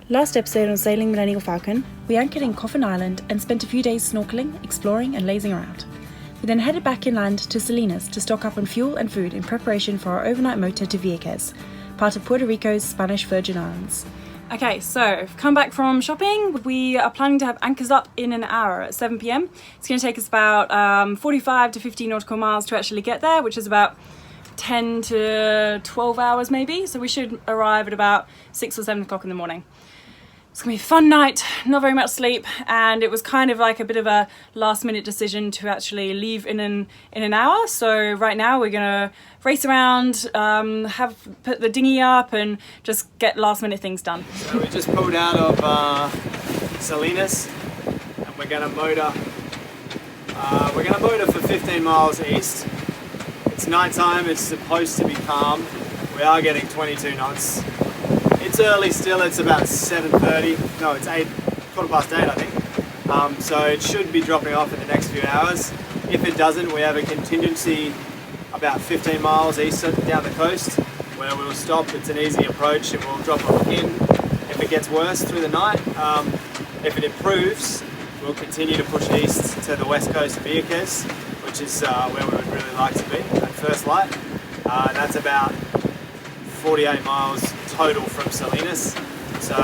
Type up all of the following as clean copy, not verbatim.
Last episode on sailing Millennial Falcon, we anchored in Coffin Island and spent a few days snorkelling, exploring and lazing around. We then headed back inland to Salinas to stock up on fuel and food in preparation for our overnight motor to Vieques, part of Puerto Rico's Spanish Virgin Islands. Okay, so I've come back from shopping. We are planning to have anchors up in an hour at 7 p.m. It's going to take us about 45 to 50 nautical miles to actually get there, which is about 10 to 12 hours maybe. So we should arrive at about 6 or 7 o'clock in the morning. It's gonna be a fun night, not very much sleep, and it was kind of like a bit of a last minute decision to actually leave in an hour. So right now we're gonna race around, put the dinghy up and just get last minute things done. So we just pulled out of Salinas and we're gonna motor for 15 miles east. It's nighttime, it's supposed to be calm. We are getting 22 knots. It's early still, it's about 7:30, no it's 8:15 I think. So it should be dropping off in the next few hours. If it doesn't, we have a contingency about 15 miles east down the coast where we'll stop. It's an easy approach and we'll drop off in if it gets worse through the night. If it improves, we'll continue to push east to the west coast of Vieques, which is where we would really like to be at first light. That's about 48 miles total from Salinas, so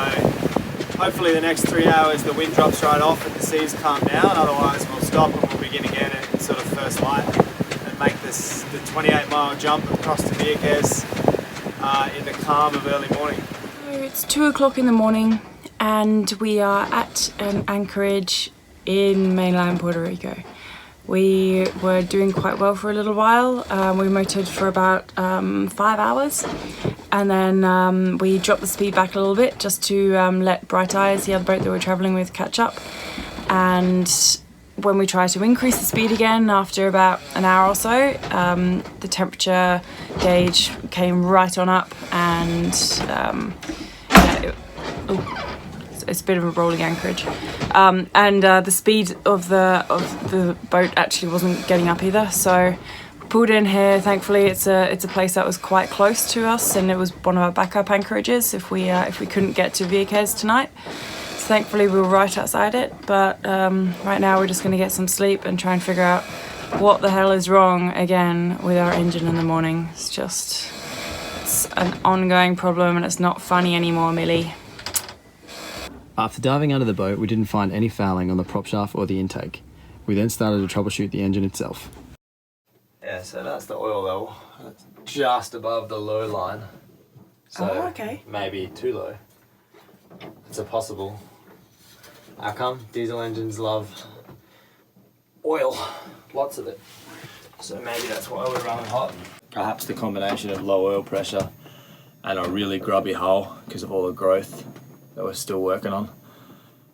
hopefully the next 3 hours the wind drops right off and the seas calm down, otherwise we'll stop and we'll begin again at sort of first light and make the 28-mile jump across to Vieques in the calm of early morning. So it's 2 o'clock in the morning and we are at an anchorage in mainland Puerto Rico. We were doing quite well for a little while. We motored for about 5 hours and then we dropped the speed back a little bit just to let Bright Eyes, the other boat that we're travelling with, catch up. And when we tried to increase the speed again after about an hour or so, the temperature gauge came right on up and it's a bit of a rolling anchorage, and the speed of the boat actually wasn't getting up either. So we pulled in here. Thankfully, it's a place that was quite close to us, and it was one of our backup anchorages if we couldn't get to Vieques tonight. So thankfully, we were right outside it. But right now, we're just going to get some sleep and try and figure out what the hell is wrong again with our engine in the morning. It's an ongoing problem, and it's not funny anymore, Millie. After diving under the boat, we didn't find any fouling on the prop shaft or the intake. We then started to troubleshoot the engine itself. Yeah, so that's the oil level. It's just above the low line. So okay. Maybe too low. It's a possible outcome. Diesel engines love oil, lots of it. So maybe that's why we're running hot. Perhaps the combination of low oil pressure and a really grubby hull because of all the growth that we're still working on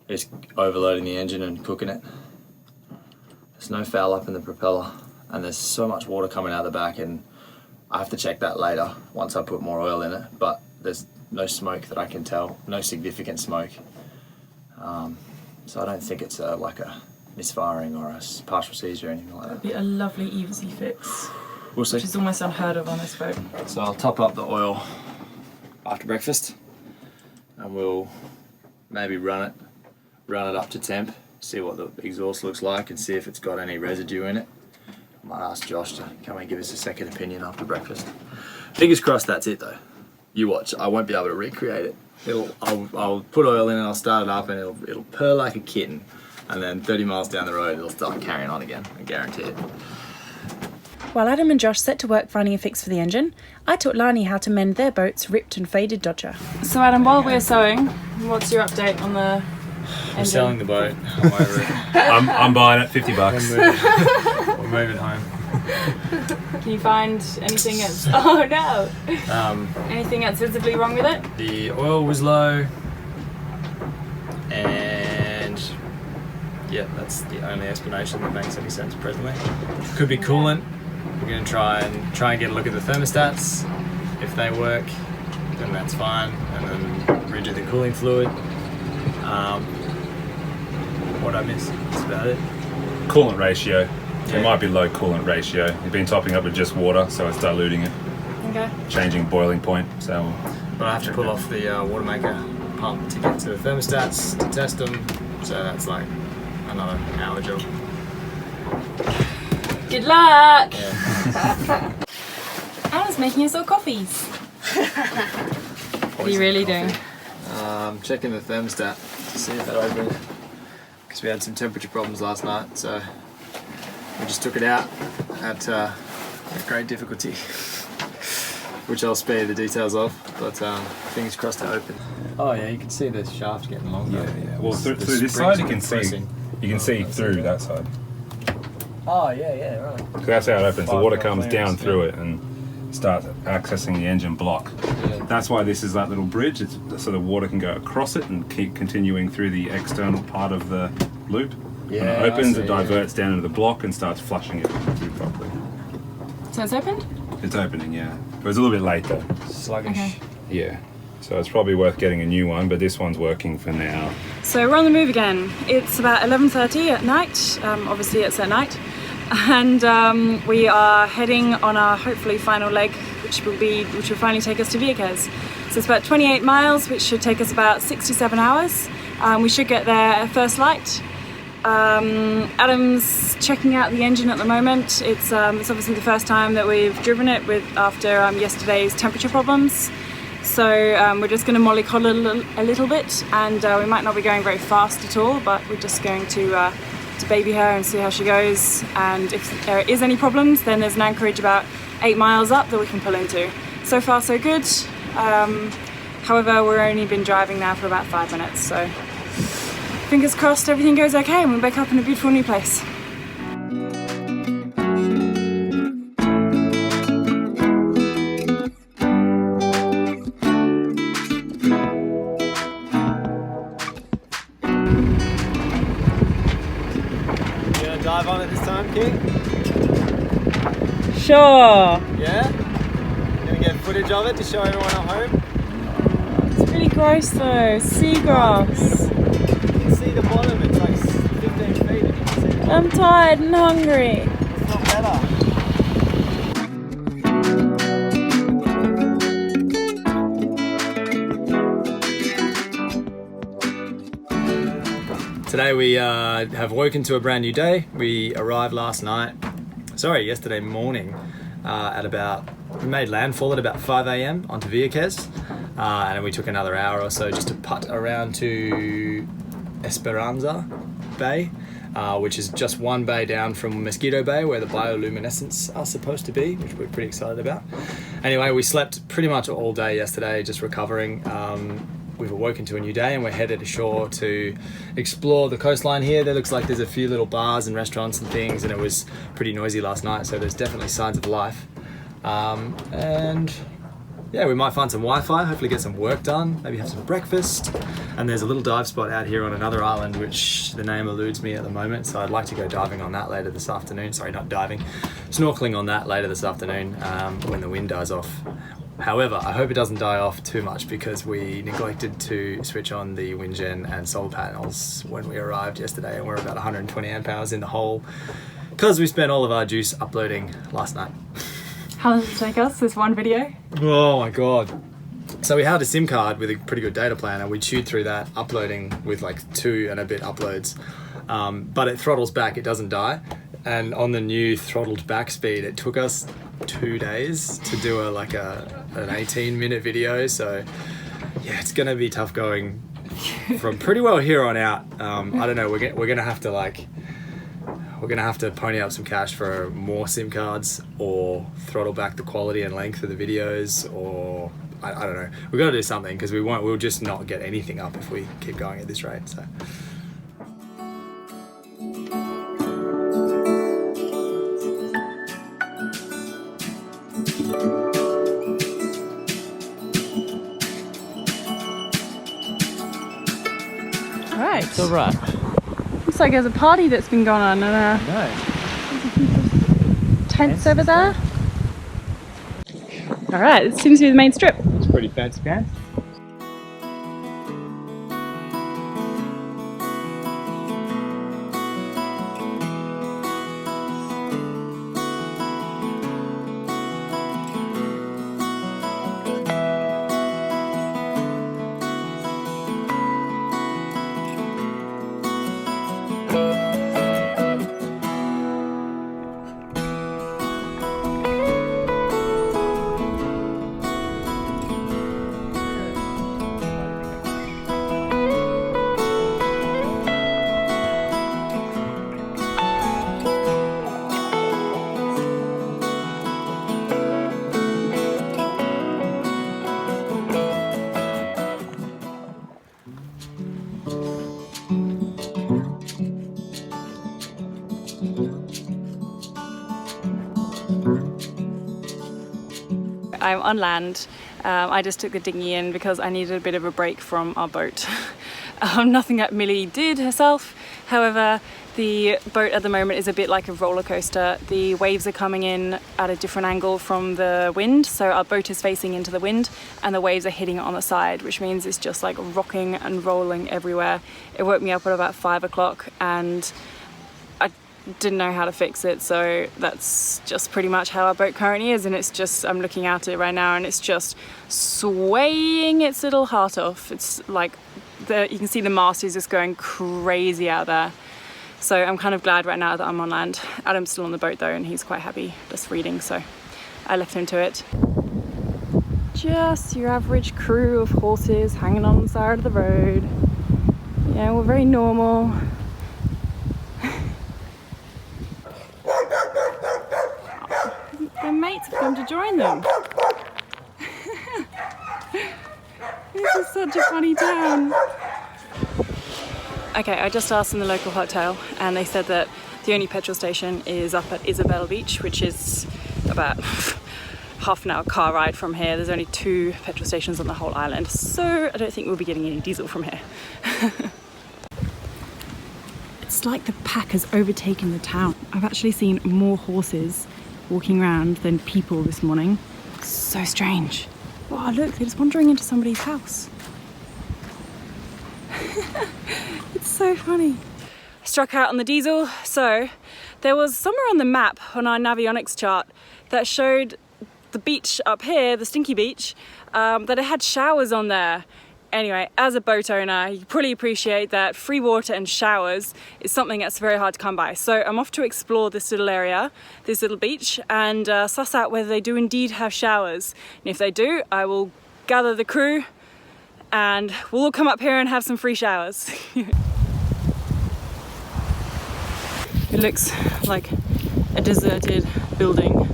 is overloading the engine and cooking it. There's no foul up in the propeller and there's so much water coming out the back, and I have to check that later once I put more oil in it, but there's no smoke that I can tell, no significant smoke. So I don't think it's like a misfiring or a partial seizure or anything like that. That'd be a lovely easy fix. We'll see. Which is almost unheard of on this boat. So I'll top up the oil after breakfast and we'll maybe run it up to temp, see what the exhaust looks like and see if it's got any residue in it. I might ask Josh to come and give us a second opinion after breakfast. Fingers crossed that's it though. You watch, I won't be able to recreate it. I'll put oil in and I'll start it up and it'll purr like a kitten, and then 30 miles down the road it'll start carrying on again, I guarantee it. While Adam and Josh set to work finding a fix for the engine, I taught Lani how to mend their boat's ripped and faded Dodger. So Adam, while we're sewing, what's your update on the engine? I'm selling the boat, I'm over it. I'm buying it, $50. We're moving home. Can you find anything that's... Oh no! Anything that's visibly wrong with it? The oil was low, and yeah, that's the only explanation that makes any sense presently. Could be coolant. We're going to try and get a look at the thermostats. If they work, then that's fine, and then redo the cooling fluid. What I miss? That's about it. Coolant ratio. Yeah. So it might be low coolant ratio. You've been topping up with just water, so it's diluting it, Okay. changing boiling point. So But I have to pull off the water maker pump to get to the thermostats to test them. So that's like another hour job. Good luck! Yeah. Anna's making us all coffees. What are you really doing? Checking the thermostat to see if that opened, because we had some temperature problems last night, so we just took it out at great difficulty, which I'll spare you the details of, but fingers crossed to open. Oh yeah, you can see the shaft getting longer. yeah. Well, through The this springs side you are can see. compressing. You can see through that side. Oh yeah, right. So that's how it opens. The water 5 comes clearance, down through it and starts accessing the engine block. Yeah. That's why this is that little bridge. It's so the water can go across it and keep continuing through the external part of the loop. Yeah, When it I opens, see, it diverts down into the block and starts flushing it through properly. So it's opened? It's opening, yeah. It was a little bit late though. Sluggish. Okay. Yeah. So it's probably worth getting a new one, but this one's working for now. So we're on the move again. It's about 11:30 at night. Obviously it's at night. And we are heading on our hopefully final leg, which will finally take us to Vieques. So it's about 28 miles, which should take us about 6 to 7 hours. We should get there at first light. Adam's checking out the engine at the moment. It's obviously the first time that we've driven it after yesterday's temperature problems. So we're just going to mollycoddle a little bit, and we might not be going very fast at all, but we're just going to baby her and see how she goes. And if there is any problems, then there's an anchorage about 8 miles up that we can pull into. So far so good. However, we've only been driving now for about 5 minutes, so fingers crossed everything goes okay and we wake up in a beautiful new place. Dive on it this time, King? Sure. Yeah? Gonna get footage of it to show everyone at home? It's really gross though. Seagrass. You can see the bottom, it's like 15 feet and you can see the bottom. I'm tired and hungry. It's not better. Today we have woken to a brand new day. We arrived yesterday morning we made landfall at about 5 a.m. onto Vieques, and then we took another hour or so just to putt around to Esperanza Bay, which is just one bay down from Mosquito Bay where the bioluminescents are supposed to be, which we're pretty excited about. Anyway, we slept pretty much all day yesterday just recovering. We've awoken to a new day and we're headed ashore to explore the coastline here. There looks like there's a few little bars and restaurants and things, and it was pretty noisy last night, so there's definitely signs of life. And yeah, we might find some Wi-Fi, hopefully get some work done, maybe have some breakfast. And there's a little dive spot out here on another island, which the name eludes me at the moment, so I'd like to go diving on that later this afternoon. Sorry, not diving, snorkeling on that later this afternoon when the wind dies off. However, I hope it doesn't die off too much because we neglected to switch on the wind gen and solar panels when we arrived yesterday, and we're about 120 amp hours in the hole because we spent all of our juice uploading last night. How long did it take us, this one video? Oh my god. So we had a SIM card with a pretty good data plan and we chewed through that uploading with like 2 and a bit uploads. But it throttles back, it doesn't die. And on the new throttled back speed, it took us 2 days to do an 18-minute video. So yeah, it's gonna be tough going from pretty well here on out. I don't know, we're gonna have to pony up some cash for more SIM cards or throttle back the quality and length of the videos, or I don't know. We've got to do something because we'll just not get anything up if we keep going at this rate. So. Right. It's alright. Looks like there's a party that's been going on and No. tents over there. Alright, it seems to be the main strip. It's pretty fancy pants. I'm on land. I just took the dinghy in because I needed a bit of a break from our boat. Nothing that Millie did herself. However, the boat at the moment is a bit like a roller coaster. The waves are coming in at a different angle from the wind, so our boat is facing into the wind and the waves are hitting it on the side, which means it's just like rocking and rolling everywhere. It woke me up at about 5 o'clock and I didn't know how to fix it, so that's just pretty much how our boat currently is, and it's just, I'm looking at it right now and it's just swaying its little heart off. It's like, you can see the mast is just going crazy out there. So I'm kind of glad right now that I'm on land. Adam's still on the boat though, and he's quite happy just reading, so I left him to it. Just your average crew of horses hanging on the side of the road. Yeah, we're very normal. Their mates have come to join them. This is such a funny town. Okay, I just asked in the local hotel and they said that the only petrol station is up at Isabel Beach, which is about half an hour car ride from here. There's only 2 petrol stations on the whole island, so I don't think we'll be getting any diesel from here. It's like the pack has overtaken the town. I've actually seen more horses walking around than people this morning. So strange. Wow, look, they're just wandering into somebody's house. It's so funny. Struck out on the diesel, so there was somewhere on the map on our Navionics chart that showed the beach up here, the stinky beach, that it had showers on there. Anyway, as a boat owner, you probably appreciate that free water and showers is something that's very hard to come by. So I'm off to explore this little area, this little beach, and suss out whether they do indeed have showers. And if they do, I will gather the crew and we'll all come up here and have some free showers. It looks like a deserted building.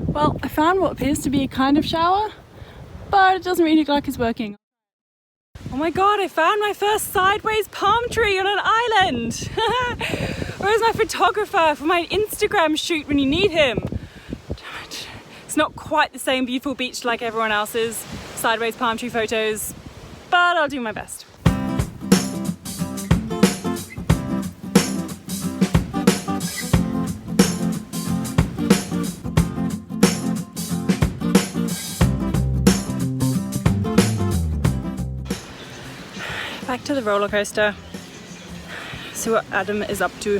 Well, I found what appears to be a kind of shower, but it doesn't really look like it's working. Oh my god, I found my first sideways palm tree on an island! Where's my photographer for my Instagram shoot when you need him? Damn it. It's not quite the same beautiful beach like everyone else's sideways palm tree photos, but I'll do my best. Back to the roller coaster, see what Adam is up to.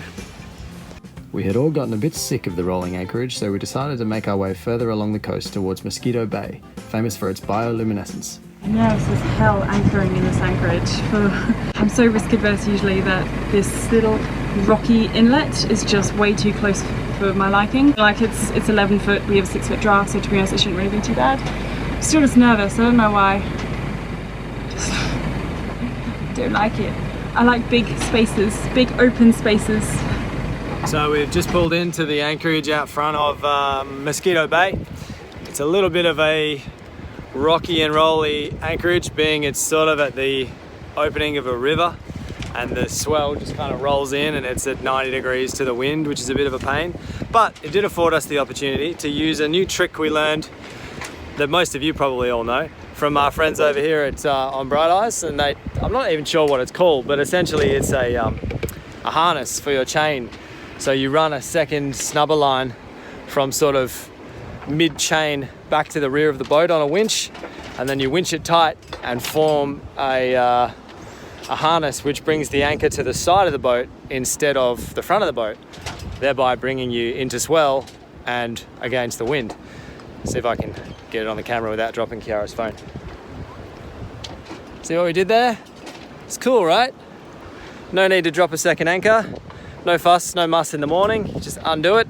We had all gotten a bit sick of the rolling anchorage, so we decided to make our way further along the coast towards Mosquito Bay, famous for its bioluminescence. Nervous as hell anchoring in this anchorage. I'm so risk adverse usually that this little rocky inlet is just way too close for my liking. Like it's 11 foot, we have a 6 foot draft, so to be honest it shouldn't really be too bad. I'm still just nervous, I don't know why. Just don't like it. I like big spaces, big open spaces. So we've just pulled into the anchorage out front of Mosquito Bay. It's a little bit of a rocky and rolly anchorage, being it's sort of at the opening of a river and the swell just kind of rolls in and it's at 90 degrees to the wind, which is a bit of a pain. But it did afford us the opportunity to use a new trick we learned that most of you probably all know from our friends over here at on Bright Eyes, and I'm not even sure what it's called, but essentially it's a harness for your chain. So you run a second snubber line from sort of mid-chain back to the rear of the boat on a winch, and then you winch it tight and form a harness which brings the anchor to the side of the boat instead of the front of the boat, thereby bringing you into swell and against the wind. See if I can get it on the camera without dropping Khiara's phone. See what we did there? It's cool, right? No need to drop a second anchor. No fuss, no muss in the morning. You just undo it,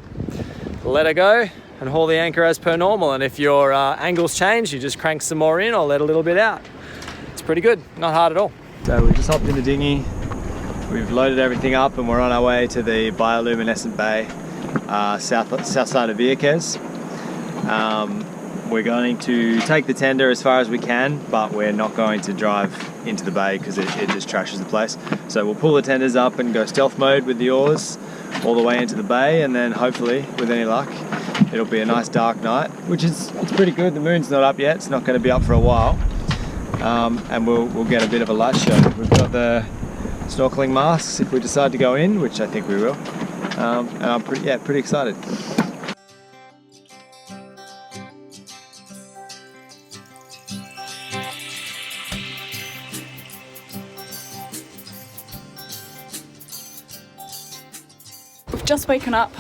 let it go, and haul the anchor as per normal. And if your angles change, you just crank some more in or let a little bit out. It's pretty good, not hard at all. So we just hopped in the dinghy. We've loaded everything up and we're on our way to the Bioluminescent Bay, south side of Vieques. We're going to take the tender as far as we can, but we're not going to drive into the bay because it just trashes the place. So we'll pull the tenders up and go stealth mode with the oars all the way into the bay, and then hopefully, with any luck, it'll be a nice dark night, which it's pretty good. The moon's not up yet. It's not going to be up for a while. And we'll get a bit of a light show. We've got the snorkeling masks if we decide to go in, which I think we will. And I'm pretty excited. We've just woken up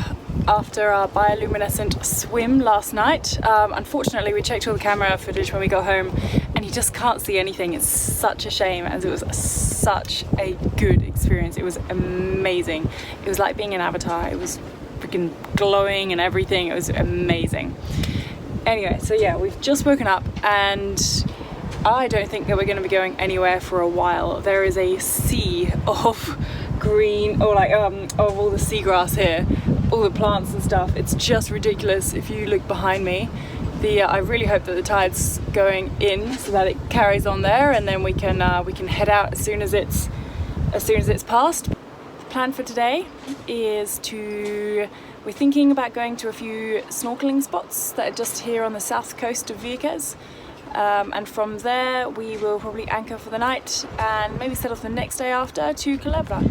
after our bioluminescent swim last night. Unfortunately, we checked all the camera footage when we got home and you just can't see anything. It's such a shame, as it was such a good experience. It was amazing. It was like being an avatar. It was freaking glowing and everything. It was amazing. Anyway, so yeah, we've just woken up and I don't think that we're going to be going anywhere for a while. There is a sea of green, or like of all the seagrass here, all the plants and stuff. It's just ridiculous. If you look behind me, I really hope that the tide's going in so that it carries on there, and then we can head out as soon as it's passed. The plan for today is we're thinking about going to a few snorkeling spots that are just here on the south coast of Vieques. And from there we will probably anchor for the night and maybe set off the next day after to Culebra.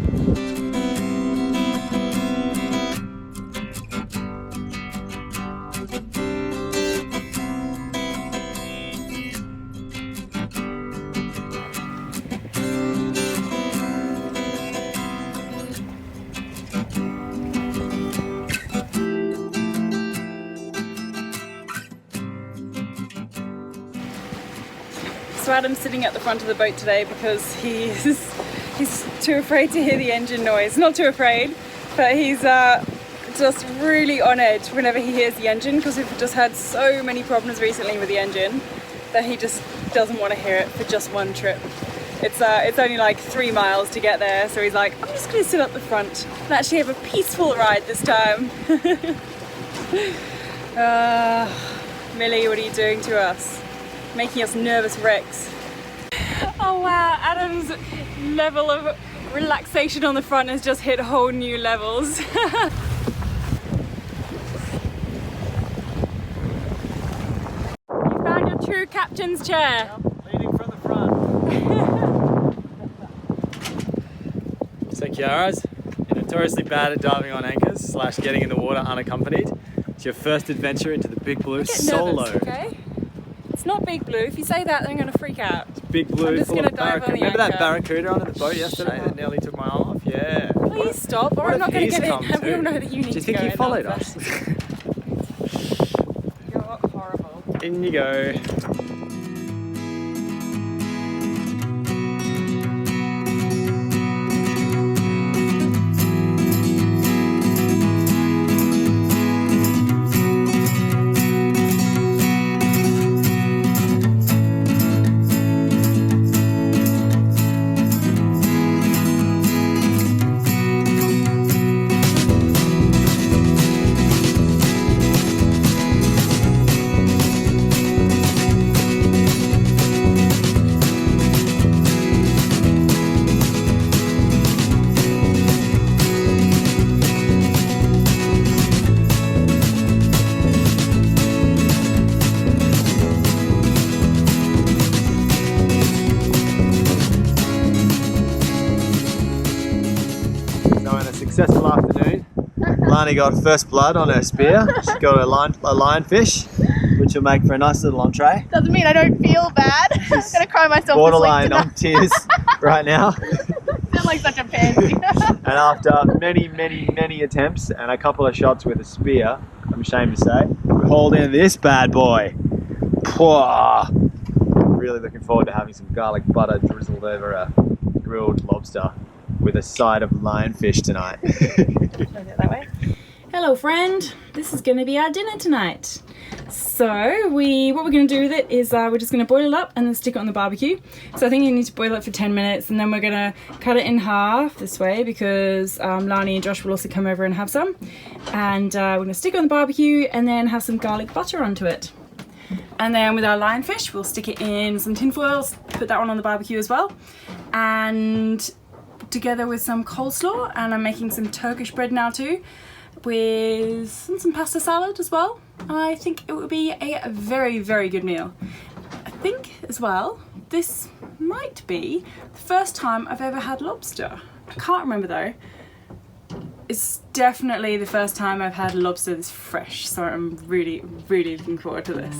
So Adam's sitting at the front of the boat today because he's too afraid to hear the engine noise. Not too afraid, but he's just really on edge whenever he hears the engine, because we've just had so many problems recently with the engine that he just doesn't want to hear it for just one trip. It's only like 3 miles to get there, so he's like, I'm just going to sit up the front and actually have a peaceful ride this time. Millie, what are you doing to us? Making us nervous wrecks. Oh wow, Adam's level of relaxation on the front has just hit whole new levels. You found your true captain's chair. Leading from the front. So Khiara's, you're notoriously bad at diving on anchors / getting in the water unaccompanied. It's your first adventure into the Big Blue solo. Nervous, okay? It's not Big Blue. If you say that, then I'm going to freak out. It's Big Blue. I'm just full going to of dive on barracuda. the Remember that anchor. barracuda on the boat yesterday that nearly took my arm off? Yeah. Please stop, or I'm not going to get in. And we all know that you need Do you to think go he in followed after. us? You're horrible. In you go. Successful afternoon. Lani got first blood on her spear. She's got a lionfish, which will make for a nice little entree. Doesn't mean I don't feel bad. I'm gonna cry myself Borderline to on tears right now. feel like such a pansy. And after many attempts and a couple of shots with a spear, I'm ashamed to say, we hauled in this bad boy. Pwah. Really looking forward to having some garlic butter drizzled over a grilled lobster with a side of lionfish tonight. That way. Hello friend, this is going to be our dinner tonight. So what we're going to do with it is we're just going to boil it up and then stick it on the barbecue. So I think you need to boil it for 10 minutes and then we're going to cut it in half this way because Lani and Josh will also come over and have some. And we're going to stick it on the barbecue and then have some garlic butter onto it. And then with our lionfish, we'll stick it in some tin foil, put that one on the barbecue as well. And together with some coleslaw, and I'm making some Turkish bread now too. with some pasta salad as well. I think it would be a very, very good meal. I think as well, this might be the first time I've ever had lobster. I can't remember though. It's definitely the first time I've had lobster that's fresh, so I'm really, really looking forward to this.